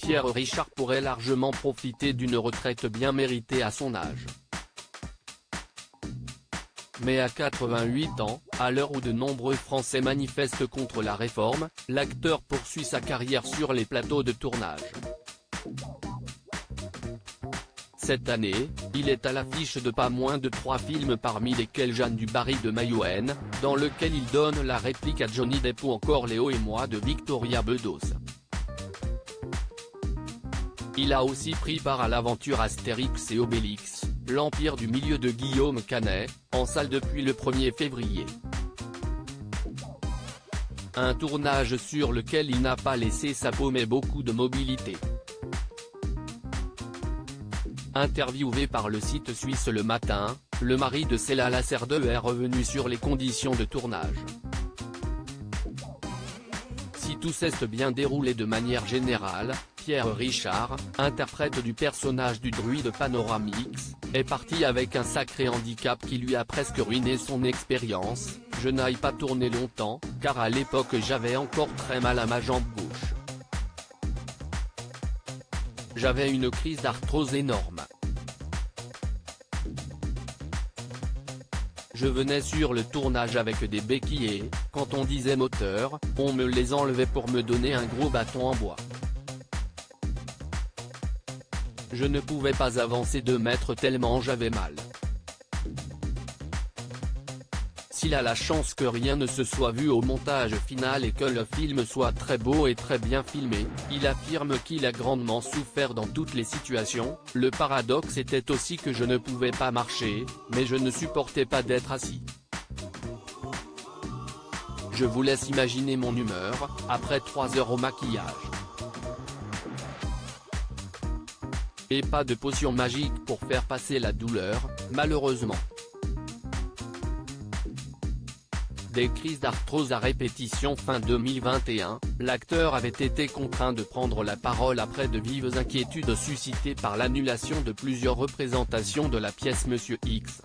Pierre Richard pourrait largement profiter d'une retraite bien méritée à son âge. Mais à 88 ans, à l'heure où de nombreux Français manifestent contre la réforme, l'acteur poursuit sa carrière sur les plateaux de tournage. Cette année, il est à l'affiche de pas moins de 3 films parmi lesquels Jeanne du Barry de Mayouen, dans lequel il donne la réplique à Johnny Depp ou encore Léo et moi de Victoria Bedos. Il a aussi pris part à l'aventure Astérix et Obélix, l'Empire du Milieu de Guillaume Canet, en salle depuis le 1er février. Un tournage sur lequel il n'a pas laissé sa peau mais beaucoup de mobilité. Interviewé par le site suisse Le Matin, le mari de Céla Laserdeux est revenu sur les conditions de tournage. Si tout s'est bien déroulé de manière générale, Pierre Richard, interprète du personnage du druide Panoramix, est parti avec un sacré handicap qui lui a presque ruiné son expérience. Je n'aille pas tourner longtemps, car à l'époque j'avais encore très mal à ma jambe gauche. J'avais une crise d'arthrose énorme. Je venais sur le tournage avec des béquilles et, quand on disait moteur, on me les enlevait pour me donner un gros bâton en bois. Je ne pouvais pas avancer 2 mètres tellement j'avais mal. S'il a la chance que rien ne se soit vu au montage final et que le film soit très beau et très bien filmé, il affirme qu'il a grandement souffert dans toutes les situations. Le paradoxe était aussi que je ne pouvais pas marcher, mais je ne supportais pas d'être assis. Je vous laisse imaginer mon humeur, après 3 heures au maquillage. Et pas de potion magique pour faire passer la douleur, malheureusement. Des crises d'arthrose à répétition. Fin 2021, l'acteur avait été contraint de prendre la parole après de vives inquiétudes suscitées par l'annulation de plusieurs représentations de la pièce Monsieur X.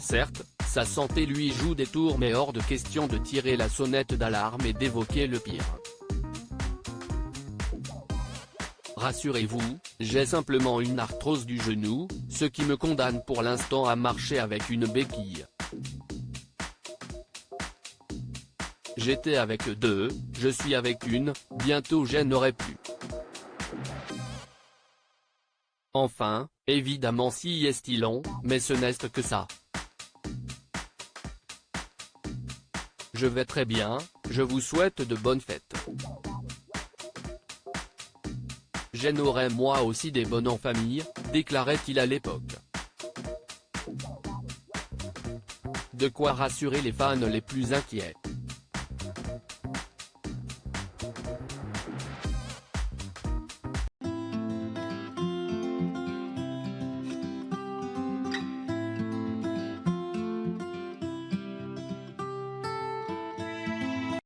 Certes, sa santé lui joue des tours mais hors de question de tirer la sonnette d'alarme et d'évoquer le pire. Rassurez-vous, j'ai simplement une arthrose du genou, ce qui me condamne pour l'instant à marcher avec une béquille. J'étais avec 2, je suis avec 1, bientôt je n'aurai plus. Enfin, évidemment si est long, mais ce n'est que ça. Je vais très bien, je vous souhaite de bonnes fêtes. J'en aurai moi aussi des bonnes en famille, déclarait-il à l'époque. De quoi rassurer les fans les plus inquiets.